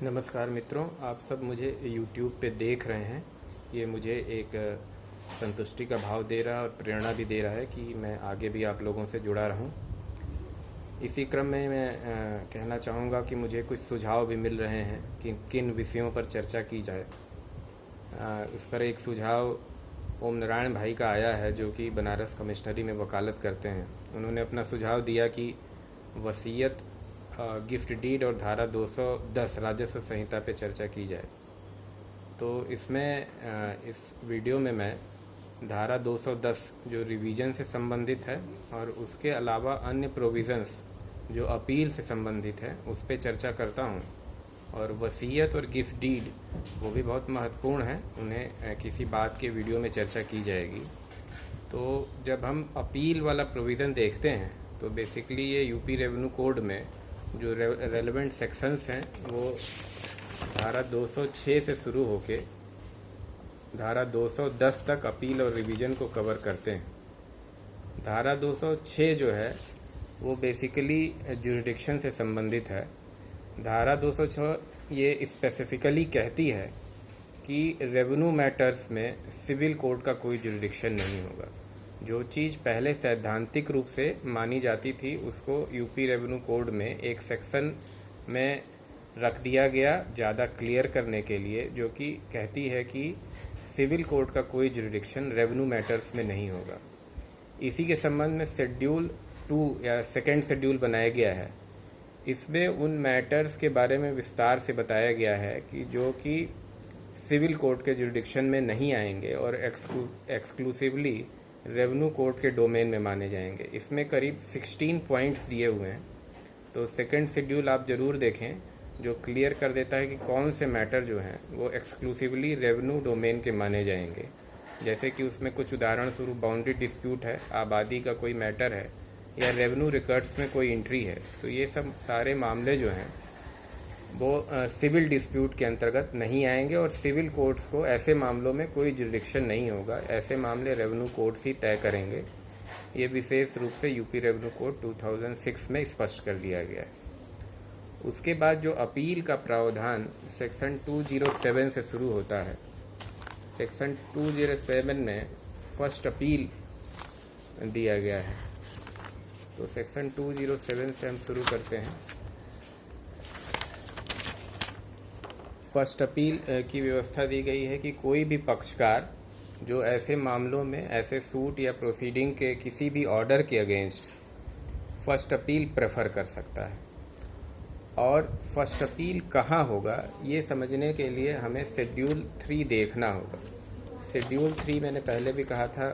नमस्कार मित्रों, आप सब मुझे YouTube पे देख रहे हैं। ये मुझे एक संतुष्टि का भाव दे रहा है और प्रेरणा भी दे रहा है कि मैं आगे भी आप लोगों से जुड़ा रहूं। इसी क्रम में मैं कहना चाहूँगा कि मुझे कुछ सुझाव भी मिल रहे हैं कि किन विषयों पर चर्चा की जाए। इस पर एक सुझाव ओम नारायण भाई का आया है, जो कि बनारस कमिश्नरी में वकालत करते हैं। उन्होंने अपना सुझाव दिया कि वसीयत, गिफ्ट डीड और धारा 210 राजस्व संहिता पे चर्चा की जाए। तो इसमें इस वीडियो में मैं धारा 210 जो रिवीजन से संबंधित है और उसके अलावा अन्य प्रोविज़न्स जो अपील से संबंधित है उस पर चर्चा करता हूँ। और वसीयत और गिफ्ट डीड वो भी बहुत महत्वपूर्ण है, उन्हें किसी बात के वीडियो में चर्चा की जाएगी। तो जब हम अपील वाला प्रोविज़न देखते हैं तो बेसिकली ये यूपी रेवेन्यू कोड में जो रेलेवेंट सेक्शंस हैं वो धारा 206 से शुरू होके धारा 210 तक अपील और रिवीजन को कवर करते हैं। धारा 206 जो है वो बेसिकली जुरिडिक्शन से संबंधित है। धारा 206 ये स्पेसिफिकली कहती है कि रेवेन्यू मैटर्स में सिविल कोर्ट का कोई जुरिडिक्शन नहीं होगा। जो चीज़ पहले सैद्धांतिक रूप से मानी जाती थी उसको यूपी रेवेन्यू कोड में एक सेक्शन में रख दिया गया ज़्यादा क्लियर करने के लिए, जो कि कहती है कि सिविल कोर्ट का कोई जुरिडिक्शन रेवेन्यू मैटर्स में नहीं होगा। इसी के संबंध में शेड्यूल 2 या सेकेंड शेड्यूल बनाया गया है। इसमें उन मैटर्स के बारे में विस्तार से बताया गया है कि जो कि सिविल कोर्ट के जुरिडिक्शन में नहीं आएंगे और एक्सक्लूसिवली रेवेन्यू कोर्ट के डोमेन में माने जाएंगे। इसमें करीब 16 पॉइंट्स दिए हुए हैं। तो सेकंड शेड्यूल आप ज़रूर देखें, जो क्लियर कर देता है कि कौन से मैटर जो हैं वो एक्सक्लूसिवली रेवेन्यू डोमेन के माने जाएंगे। जैसे कि उसमें कुछ उदाहरण स्वरूप बाउंड्री डिस्प्यूट है, आबादी का कोई मैटर है, या रेवेन्यू रिकॉर्ड्स में कोई एंट्री है। तो ये सब सारे मामले जो हैं वो सिविल डिस्प्यूट के अंतर्गत नहीं आएंगे और सिविल कोर्ट्स को ऐसे मामलों में कोई जुरिडिक्शन नहीं होगा। ऐसे मामले रेवेन्यू कोर्ट्स ही तय करेंगे। ये विशेष रूप से यूपी रेवेन्यू कोड 2006 में स्पष्ट कर दिया गया है। उसके बाद जो अपील का प्रावधान सेक्शन 207 से शुरू होता है। सेक्शन 207 में फर्स्ट अपील दिया गया है। तो सेक्शन 207 से हम शुरू करते हैं। फर्स्ट अपील की व्यवस्था दी गई है कि कोई भी पक्षकार जो ऐसे मामलों में, ऐसे सूट या प्रोसीडिंग के किसी भी ऑर्डर के अगेंस्ट फर्स्ट अपील प्रेफर कर सकता है। और फर्स्ट अपील कहाँ होगा ये समझने के लिए हमें शेड्यूल 3 देखना होगा। शेड्यूल 3 मैंने पहले भी कहा था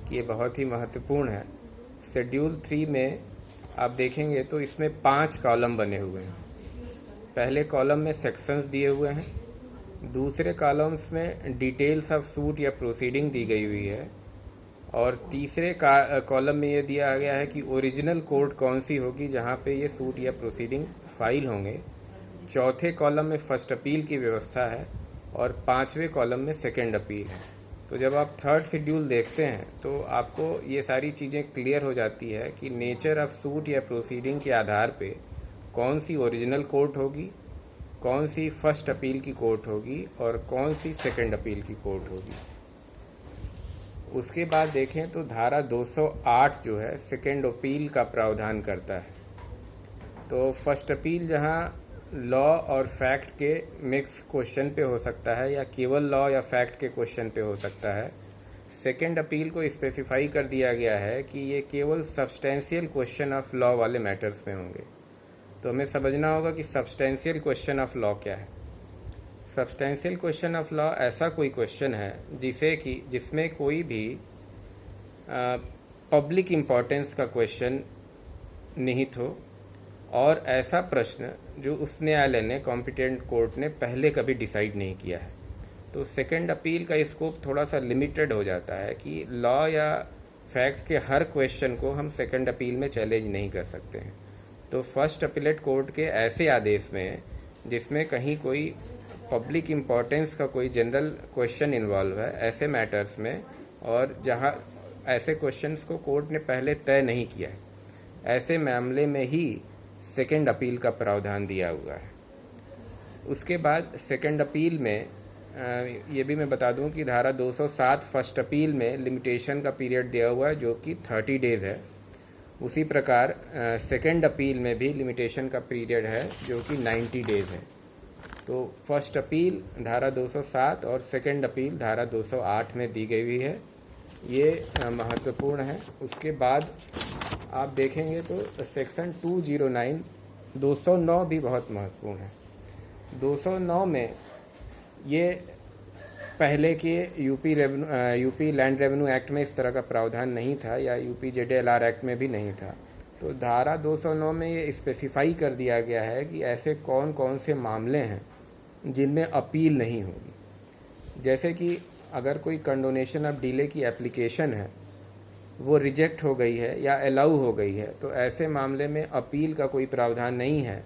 कि ये बहुत ही महत्वपूर्ण है। शेड्यूल 3 में आप देखेंगे तो इसमें 5 कॉलम बने हुए हैं। पहले कॉलम में सेक्शंस दिए हुए हैं, दूसरे कॉलम्स में डिटेल्स ऑफ सूट या प्रोसीडिंग दी गई हुई है, और तीसरे कॉलम में ये दिया गया है कि ओरिजिनल कोर्ट कौन सी होगी जहाँ पे ये सूट या प्रोसीडिंग फाइल होंगे। चौथे कॉलम में फर्स्ट अपील की व्यवस्था है और 5वें कॉलम में सेकेंड अपील है। तो जब आप थर्ड शेड्यूल देखते हैं तो आपको ये सारी चीज़ें क्लियर हो जाती है कि नेचर ऑफ सूट या प्रोसीडिंग के आधार पे कौन सी ओरिजिनल कोर्ट होगी, कौन सी फर्स्ट अपील की कोर्ट होगी और कौन सी सेकंड अपील की कोर्ट होगी। उसके बाद देखें तो धारा 208 जो है सेकंड अपील का प्रावधान करता है। तो फर्स्ट अपील जहां लॉ और फैक्ट के मिक्स क्वेश्चन पे हो सकता है या केवल लॉ या फैक्ट के क्वेश्चन पे हो सकता है। सेकंड अपील को स्पेसिफाई कर दिया गया है कि ये केवल सब्सटेंशियल क्वेश्चन ऑफ लॉ वाले मैटर्स में होंगे। तो हमें समझना होगा कि सब्सटेंशियल क्वेश्चन ऑफ लॉ क्या है। सब्सटेंशियल क्वेश्चन ऑफ लॉ ऐसा कोई क्वेश्चन है जिसमें कोई भी पब्लिक इम्पोर्टेंस का क्वेश्चन निहित हो और ऐसा प्रश्न जो उस न्यायालय ने, कॉम्पिटेंट कोर्ट ने पहले कभी डिसाइड नहीं किया है। तो सेकंड अपील का स्कोप थोड़ा सा लिमिटेड हो जाता है कि लॉ या फैक्ट के हर क्वेश्चन को हम सेकंड अपील में चैलेंज नहीं कर सकते हैं। तो फर्स्ट अपीलेट कोर्ट के ऐसे आदेश में जिसमें कहीं कोई पब्लिक इम्पोर्टेंस का कोई जनरल क्वेश्चन इन्वॉल्व है, ऐसे मैटर्स में, और जहां ऐसे क्वेश्चंस को कोर्ट ने पहले तय नहीं किया है, ऐसे मामले में ही सेकंड अपील का प्रावधान दिया हुआ है। उसके बाद सेकंड अपील में ये भी मैं बता दूं कि धारा 207 फर्स्ट अपील में लिमिटेशन का पीरियड दिया हुआ है जो कि 30 डेज़ है। उसी प्रकार सेकंड अपील में भी लिमिटेशन का पीरियड है जो कि 90 डेज़ है। तो फर्स्ट अपील धारा 207 और सेकंड अपील धारा 208 में दी गई हुई है, ये महत्वपूर्ण है। उसके बाद आप देखेंगे तो सेक्शन 209 209 भी बहुत महत्वपूर्ण है। 209 में ये पहले के यूपी लैंड रेवेन्यू एक्ट में इस तरह का प्रावधान नहीं था, या यूपी जेडएलआर एक्ट में भी नहीं था। तो धारा 209 में ये स्पेसिफाई कर दिया गया है कि ऐसे कौन कौन से मामले हैं जिनमें अपील नहीं होगी। जैसे कि अगर कोई कंडोनेशन ऑफ डिले की एप्लीकेशन है, वो रिजेक्ट हो गई है या अलाउ हो गई है, तो ऐसे मामले में अपील का कोई प्रावधान नहीं है।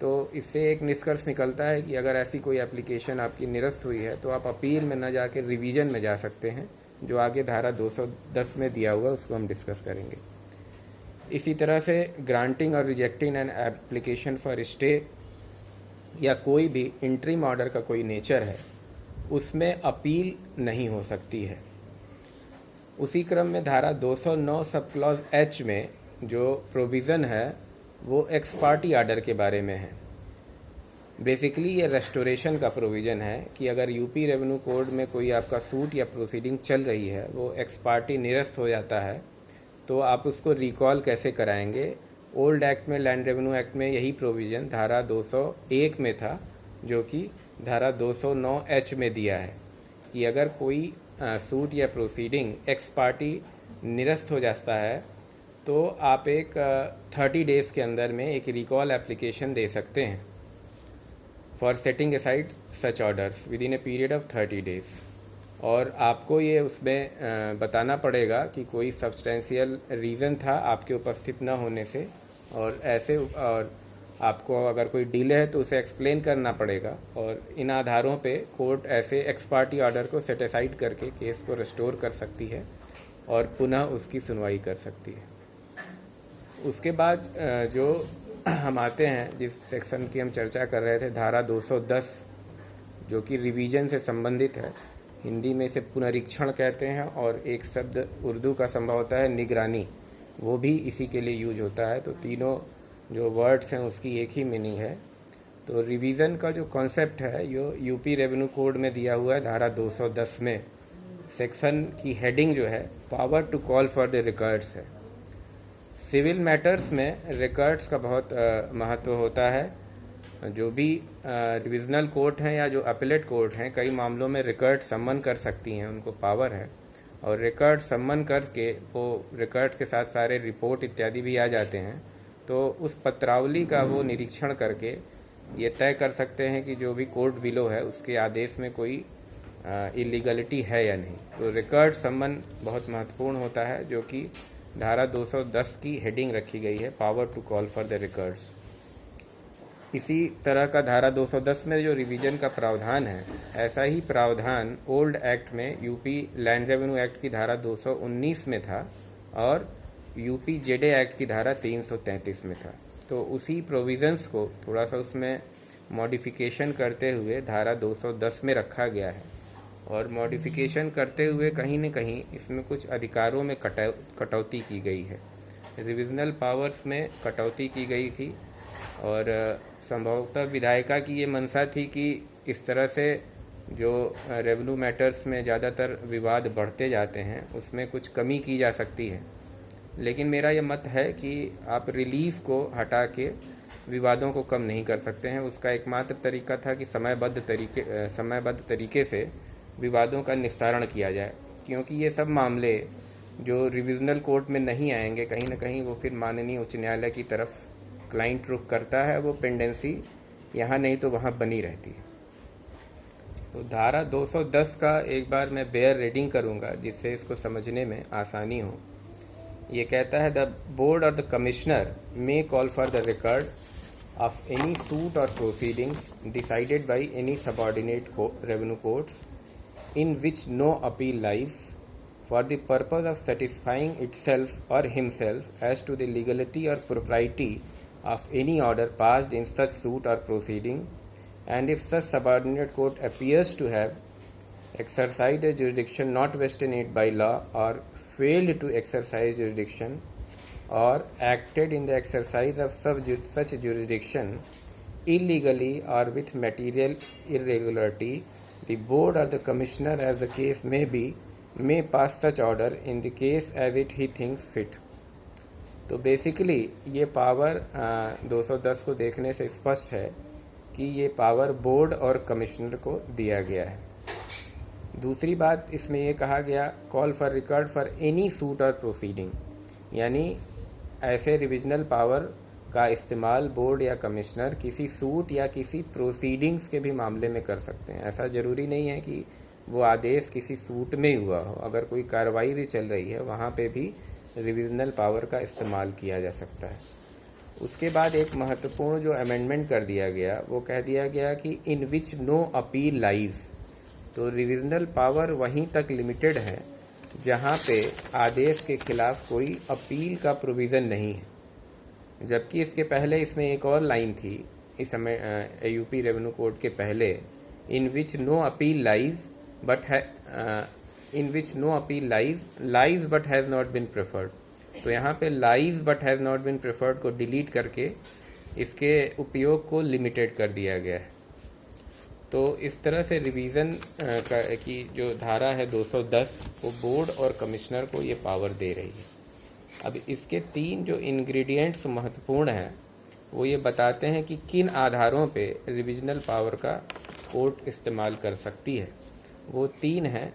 तो इससे एक निष्कर्ष निकलता है कि अगर ऐसी कोई एप्लीकेशन आपकी निरस्त हुई है तो आप अपील में न जाकर रिवीजन में जा सकते हैं, जो आगे धारा 210 में दिया हुआ है, उसको हम डिस्कस करेंगे। इसी तरह से ग्रांटिंग और rejecting an application for stay या कोई भी इंटरिम ऑर्डर का कोई नेचर है, उसमें अपील नहीं हो सकती है। उसी क्रम में धारा 209 सब क्लॉज एच में जो प्रोविज़न है वो एक्स पार्टी आर्डर के बारे में है। बेसिकली ये रेस्टोरेशन का प्रोविज़न है कि अगर यूपी रेवेन्यू कोड में कोई आपका सूट या प्रोसीडिंग चल रही है, वो एक्स पार्टी निरस्त हो जाता है, तो आप उसको रिकॉल कैसे कराएंगे। ओल्ड एक्ट में, लैंड रेवेन्यू एक्ट में यही प्रोविज़न धारा 201 में था, जो कि धारा 209 एच में दिया है कि अगर कोई सूट या प्रोसीडिंग एक्स पार्टी निरस्त हो जाता है तो आप एक 30 डेज़ के अंदर में एक रिकॉल एप्लीकेशन दे सकते हैं for setting aside such orders with in a period of 30 days. और आपको ये उसमें बताना पड़ेगा कि कोई सब्सटेंशियल रीज़न था आपके उपस्थित न होने से, और ऐसे और आपको अगर कोई डिले है तो उसे एक्सप्लेन करना पड़ेगा, और इन आधारों पे कोर्ट ऐसे एक्स पार्टी ऑर्डर को सेट असाइड करके केस को रिस्टोर कर सकती है और पुनः उसकी सुनवाई कर सकती है। उसके बाद जो हम आते हैं, जिस सेक्शन की हम चर्चा कर रहे थे, धारा 210, जो कि रिवीजन से संबंधित है। हिंदी में इसे पुनरीक्षण कहते हैं, और एक शब्द उर्दू का संभव होता है निगरानी, वो भी इसी के लिए यूज होता है। तो तीनों जो वर्ड्स हैं उसकी एक ही मीनिंग है। तो रिवीजन का जो कॉन्सेप्ट है यो यूपी रेवेन्यू कोड में दिया हुआ है धारा 210 में। सेक्शन की हेडिंग जो है power to call for the records है। सिविल मैटर्स में रिकॉर्ड्स का बहुत महत्व होता है। जो भी डिविजनल कोर्ट हैं या जो अपीलेट कोर्ट हैं, कई मामलों में रिकॉर्ड सम्मन कर सकती हैं, उनको पावर है। और रिकॉर्ड सम्मन करके वो रिकॉर्ड के साथ सारे रिपोर्ट इत्यादि भी आ जाते हैं, तो उस पत्रावली का वो निरीक्षण करके ये तय कर सकते हैं कि जो भी कोर्ट बिलो है उसके आदेश में कोई इलीगलिटी है या नहीं। तो रिकॉर्ड सम्मन बहुत महत्वपूर्ण होता है, जो कि धारा 210 की हेडिंग रखी गई है, power to call for the records. इसी तरह का धारा 210 में जो रिवीजन का प्रावधान है, ऐसा ही प्रावधान ओल्ड एक्ट में यूपी लैंड रेवेन्यू एक्ट की धारा 219 में था और यूपी जेडे एक्ट की धारा 333 में था। तो उसी प्रोविजंस को थोड़ा सा उसमें मॉडिफिकेशन करते हुए धारा 210 में रखा गया है, और मॉडिफिकेशन करते हुए कहीं न कहीं इसमें कुछ अधिकारों में कटौती की गई है। रिविजनल पावर्स में कटौती की गई थी, और संभवतः विधायिका की ये मंशा थी कि इस तरह से जो रेवेन्यू मैटर्स में ज़्यादातर विवाद बढ़ते जाते हैं उसमें कुछ कमी की जा सकती है। लेकिन मेरा ये मत है कि आप रिलीफ को हटा के विवादों को कम नहीं कर सकते हैं। उसका एकमात्र तरीका था कि समयबद्ध तरीके से विवादों का निस्तारण किया जाए, क्योंकि ये सब मामले जो रिविजनल कोर्ट में नहीं आएंगे, कहीं ना कहीं वो फिर माननीय उच्च न्यायालय की तरफ क्लाइंट रुख करता है, वो पेंडेंसी यहाँ नहीं तो वहाँ बनी रहती है। तो धारा 210 का एक बार मैं बेयर रीडिंग करूँगा जिससे इसको समझने में आसानी हो। ये कहता है, द बोर्ड और the commissioner may call for the record of any suit और proceedings decided by any subordinate revenue courts in which no appeal lies, for the purpose of satisfying itself or himself as to the legality or propriety of any order passed in such suit or proceeding, and if such subordinate court appears to have exercised a jurisdiction not vested in it by law or failed to exercise jurisdiction or acted in the exercise of such jurisdiction illegally or with material irregularity, the board or the commissioner, as the case may be, may pass such order in the case as it he thinks fit. तो basically ये power 210 को देखने से स्पष्ट है कि ये power board और कमिश्नर को दिया गया है। दूसरी बात इसमें ये कहा गया, call for record for any suit और प्रोसीडिंग, यानी ऐसे रिविजनल पावर का इस्तेमाल बोर्ड या कमिश्नर किसी सूट या किसी प्रोसीडिंग्स के भी मामले में कर सकते हैं। ऐसा ज़रूरी नहीं है कि वो आदेश किसी सूट में ही हुआ हो, अगर कोई कार्रवाई भी चल रही है वहाँ पे भी रिविजनल पावर का इस्तेमाल किया जा सकता है। उसके बाद एक महत्वपूर्ण जो अमेंडमेंट कर दिया गया वो कह दिया गया कि इन विच नो अपील लाइज। तो रिविजनल पावर वहीं तक लिमिटेड है जहाँ पे आदेश के खिलाफ कोई अपील का प्रोविज़न नहीं है। जबकि इसके पहले इसमें एक और लाइन थी, इस समय यूपी रेवेन्यू कोड के पहले, in which no appeal lies but in which no appeal lies but has not been preferred. तो यहाँ पे lies but has not been preferred को डिलीट करके इसके उपयोग को लिमिटेड कर दिया गया है। तो इस तरह से रिवीजन की जो धारा है 210 वो बोर्ड और कमिश्नर को ये पावर दे रही है। अब इसके 3 जो इंग्रेडिएंट्स महत्वपूर्ण हैं वो ये बताते हैं कि किन आधारों पे रिविजनल पावर का कोर्ट इस्तेमाल कर सकती है। वो 3 हैं।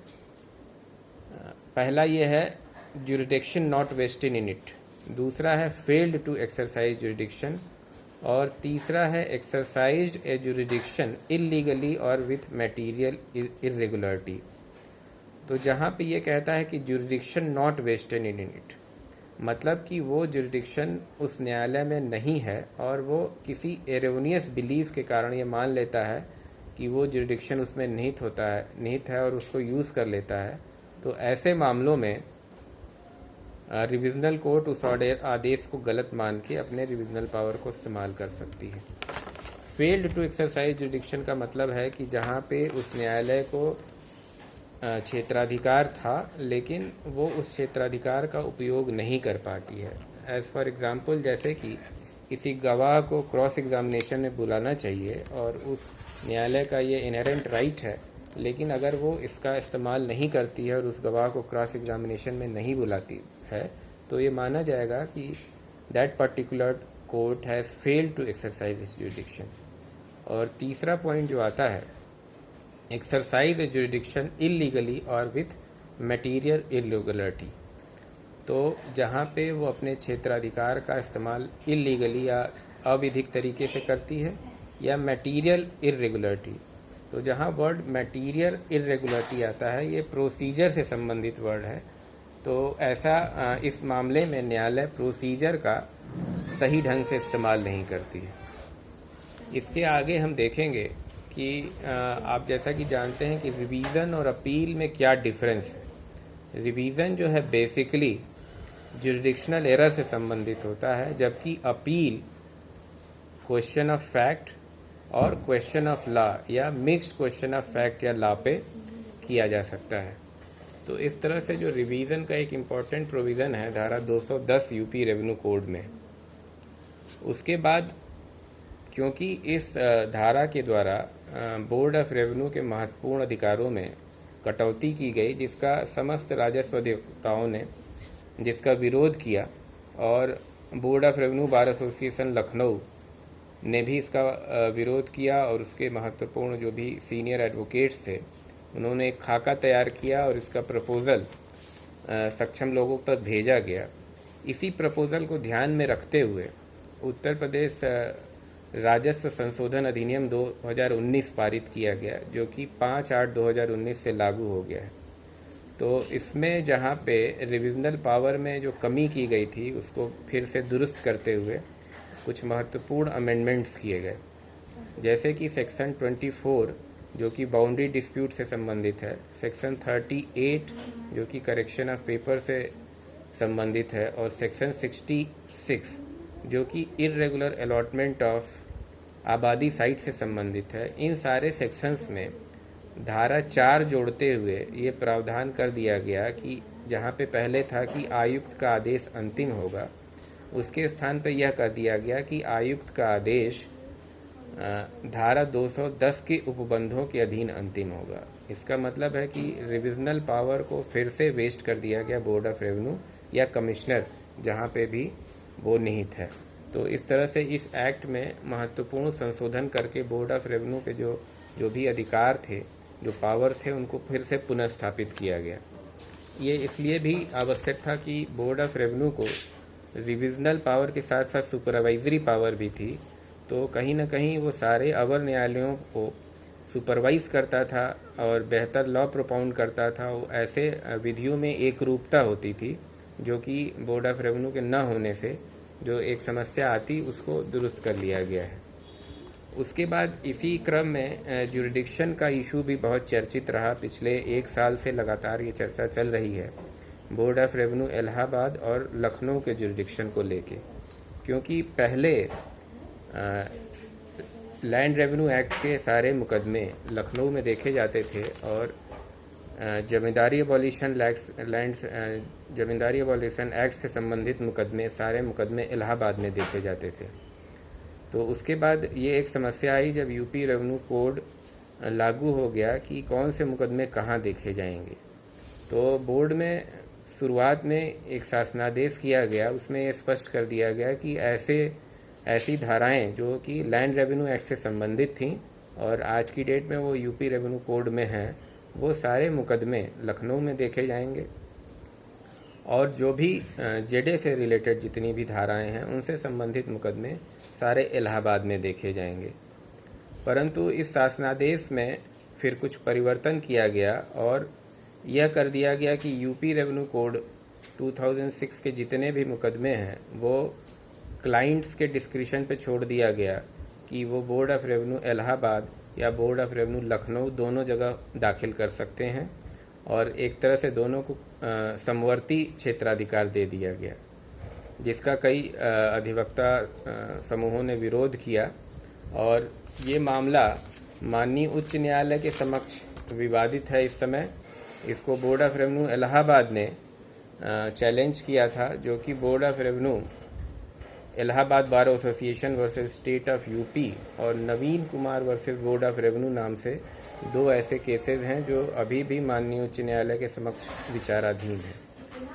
पहला ये है jurisdiction not vested in it, दूसरा है फेल्ड टू एक्सरसाइज जुरिडिक्शन, और तीसरा है एक्सरसाइज्ड ए जुरिडिक्शन इलीगली और विथ मटेरियल इरेगुलरिटी। तो जहाँ पे ये कहता है कि jurisdiction not vested in it, मतलब कि वो जुरिडिक्शन उस न्यायालय में नहीं है और वो किसी एरोनियस बिलीफ के कारण ये मान लेता है कि वो जुरिडिक्शन उसमें निहित है और उसको यूज़ कर लेता है, तो ऐसे मामलों में रिविजनल कोर्ट उस आदेश को गलत मान के अपने रिविजनल पावर को इस्तेमाल कर सकती है। फेल्ड टू एक्सरसाइज जुरिडिक्शन का मतलब है कि जहाँ पे उस न्यायालय को क्षेत्राधिकार था लेकिन वो उस क्षेत्राधिकार का उपयोग नहीं कर पाती है। एज फॉर एग्जांपल, जैसे कि किसी गवाह को क्रॉस एग्जामिनेशन में बुलाना चाहिए और उस न्यायालय का ये इनहेरेंट राइट है, लेकिन अगर वो इसका इस्तेमाल नहीं करती है और उस गवाह को क्रॉस एग्जामिनेशन में नहीं बुलाती है तो ये माना जाएगा कि that particular court has failed to exercise this jurisdiction. और तीसरा पॉइंट जो आता है, एक्सरसाइज जुरिडिक्शन इलीगली और विथ मटेरियल इरेगुलरिटी। तो जहाँ पे वो अपने क्षेत्राधिकार का इस्तेमाल इलीगली या अविधिक तरीके से करती है या मटेरियल इरेगुलरिटी। तो जहाँ वर्ड मटेरियल इरेगुलरिटी आता है ये प्रोसीजर से संबंधित वर्ड है, तो ऐसा इस मामले में न्यायालय प्रोसीजर का सही ढंग से इस्तेमाल नहीं करती है। इसके आगे हम देखेंगे कि आप जैसा कि जानते हैं कि रिवीजन और अपील में क्या डिफरेंस है। रिवीजन जो है बेसिकली जुरिडिक्शनल एरर से संबंधित होता है, जबकि अपील क्वेश्चन ऑफ फैक्ट और क्वेश्चन ऑफ लॉ या मिक्स्ड क्वेश्चन ऑफ फैक्ट या लॉ पे किया जा सकता है। तो इस तरह से जो रिवीजन का एक इम्पॉर्टेंट प्रोविज़न है धारा 210 यूपी रेवेन्यू कोड में। उसके बाद क्योंकि इस धारा के द्वारा बोर्ड ऑफ रेवेन्यू के महत्वपूर्ण अधिकारों में कटौती की गई, जिसका समस्त राजस्व अधिवक्ताओं ने जिसका विरोध किया और board of revenue bar association Lucknow ने भी इसका विरोध किया और उसके महत्वपूर्ण जो भी सीनियर एडवोकेट्स थे उन्होंने एक खाका तैयार किया और इसका प्रपोज़ल सक्षम लोगों तक भेजा गया। इसी प्रपोज़ल को ध्यान में रखते हुए उत्तर प्रदेश राजस्व संशोधन अधिनियम 2019 पारित किया गया, जो कि 5/8/2019 से लागू हो गया है। तो इसमें जहाँ पे रिविजनल पावर में जो कमी की गई थी उसको फिर से दुरुस्त करते हुए कुछ महत्वपूर्ण अमेंडमेंट्स किए गए, जैसे कि सेक्शन 24 जो कि बाउंड्री डिस्प्यूट से संबंधित है, सेक्शन 38 जो कि करेक्शन ऑफ पेपर से संबंधित है और सेक्शन 66 जो कि इर्रेगुलर अलॉटमेंट ऑफ आबादी साइट से संबंधित है, इन सारे सेक्शंस में धारा 4 जोड़ते हुए ये प्रावधान कर दिया गया कि जहाँ पे पहले था कि आयुक्त का आदेश अंतिम होगा, उसके स्थान पे यह कर दिया गया कि आयुक्त का आदेश धारा 210 के उपबंधों के अधीन अंतिम होगा। इसका मतलब है कि रिविजनल पावर को फिर से वेस्ट कर दिया गया बोर्ड ऑफ रेवेन्यू या कमिश्नर, जहाँ पे भी वो निहित है। तो इस तरह से इस एक्ट में महत्वपूर्ण संशोधन करके बोर्ड ऑफ रेवेन्यू के जो भी अधिकार थे, जो पावर थे, उनको फिर से पुनर्स्थापित किया गया। ये इसलिए भी आवश्यक था कि बोर्ड ऑफ रेवेन्यू को रिविजनल पावर के साथ साथ सुपरवाइजरी पावर भी थी, तो कहीं ना कहीं वो सारे अवर न्यायालयों को सुपरवाइज करता था और बेहतर लॉ प्रोपाउंड करता था। वो ऐसे विधियों में एक रूपता होती थी जो कि बोर्ड ऑफ रेवेन्यू के न होने से जो एक समस्या आती, उसको दुरुस्त कर लिया गया है। उसके बाद इसी क्रम में ज्यूरिडिक्शन का इशू भी बहुत चर्चित रहा। पिछले 1 साल से लगातार ये चर्चा चल रही है बोर्ड ऑफ रेवेन्यू इलाहाबाद और लखनऊ के ज्यूरिडिक्शन को लेके, क्योंकि पहले लैंड रेवेन्यू एक्ट के सारे मुकदमे लखनऊ में देखे जाते थे और जमींदारी अबॉलिशन एक्ट से संबंधित मुकदमे, सारे मुकदमे इलाहाबाद में देखे जाते थे। तो उसके बाद ये एक समस्या आई जब यूपी रेवेन्यू कोड लागू हो गया कि कौन से मुकदमे कहाँ देखे जाएंगे। तो बोर्ड में शुरुआत में एक शासनादेश किया गया, उसमें ये स्पष्ट कर दिया गया कि ऐसी धाराएं जो कि लैंड रेवेन्यू एक्ट से संबंधित थीं और आज की डेट में वो यूपी रेवेन्यू कोड में हैं, वो सारे मुकदमे लखनऊ में देखे जाएंगे और जो भी जेडे से रिलेटेड जितनी भी धाराएं हैं उनसे संबंधित मुकदमे सारे इलाहाबाद में देखे जाएंगे। परंतु इस शासनादेश में फिर कुछ परिवर्तन किया गया और यह कर दिया गया कि यूपी रेवेन्यू कोड 2006 के जितने भी मुकदमे हैं वो क्लाइंट्स के डिस्क्रिशन पे छोड़ दिया गया कि वो बोर्ड ऑफ रेवेन्यू इलाहाबाद या बोर्ड ऑफ रेवेन्यू लखनऊ दोनों जगह दाखिल कर सकते हैं और एक तरह से दोनों को समवर्ती क्षेत्राधिकार दे दिया गया, जिसका कई अधिवक्ता समूहों ने विरोध किया और ये मामला माननीय उच्च न्यायालय के समक्ष विवादित है। इस समय इसको बोर्ड ऑफ रेवेन्यू इलाहाबाद ने चैलेंज किया था, जो कि board of revenue Allahabad bar association versus state of UP और Naveen Kumar versus board of revenue नाम से 2 ऐसे केसेस हैं जो अभी भी माननीय उच्च न्यायालय के समक्ष विचाराधीन हैं।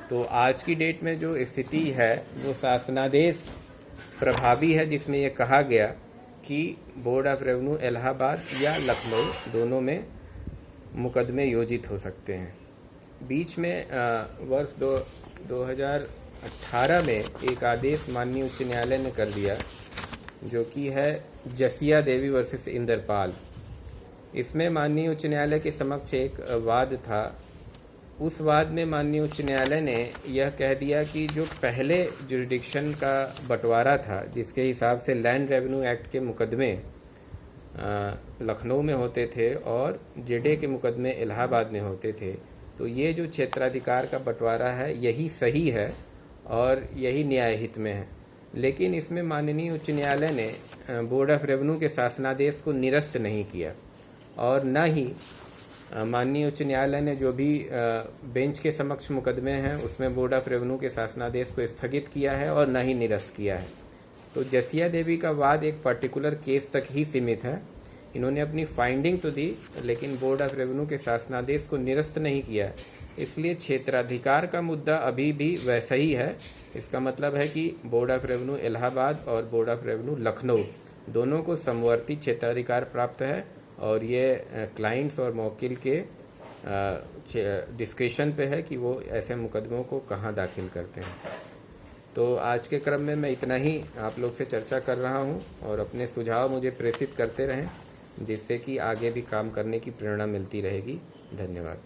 तो आज की डेट में जो स्थिति है वो शासनादेश प्रभावी है, जिसमें ये कहा गया कि बोर्ड ऑफ रेवेन्यू इलाहाबाद या लखनऊ दोनों में मुकदमे योजित हो सकते हैं। बीच में वर्ष 2018 में एक आदेश माननीय उच्च न्यायालय ने कर दिया जो कि है जसिया देवी वर्सेस इंदरपाल। इसमें माननीय उच्च न्यायालय के समक्ष एक वाद था। उस वाद में माननीय उच्च न्यायालय ने यह कह दिया कि जो पहले ज्यूरिडिक्शन का बंटवारा था, जिसके हिसाब से लैंड रेवेन्यू एक्ट के मुकदमे लखनऊ में होते थे और जेडे के मुकदमे इलाहाबाद में होते थे, तो ये जो क्षेत्राधिकार का बंटवारा है यही सही है और यही न्यायहित में है। लेकिन इसमें माननीय उच्च न्यायालय ने बोर्ड ऑफ रेवेन्यू के शासनादेश को निरस्त नहीं किया और न ही माननीय उच्च न्यायालय ने जो भी बेंच के समक्ष मुकदमे हैं उसमें बोर्ड ऑफ रेवेन्यू के शासनादेश को स्थगित किया है और न ही निरस्त किया है। तो जसिया देवी का वाद एक पर्टिकुलर केस तक ही सीमित है। इन्होंने अपनी फाइंडिंग तो दी लेकिन बोर्ड ऑफ रेवेन्यू के शासनादेश को निरस्त नहीं किया, इसलिए क्षेत्राधिकार का मुद्दा अभी भी वैसा ही है। इसका मतलब है कि बोर्ड ऑफ रेवेन्यू इलाहाबाद और बोर्ड ऑफ रेवेन्यू लखनऊ दोनों को समवर्ती क्षेत्राधिकार प्राप्त है और ये क्लाइंट्स और मौकिल के डिस्क्रिशन पे है कि वो ऐसे मुकदमों को कहाँ दाखिल करते हैं। तो आज के क्रम में मैं इतना ही आप लोग से चर्चा कर रहा हूँ और अपने सुझाव मुझे प्रेषित करते रहें, जिससे कि आगे भी काम करने की प्रेरणा मिलती रहेगी। धन्यवाद।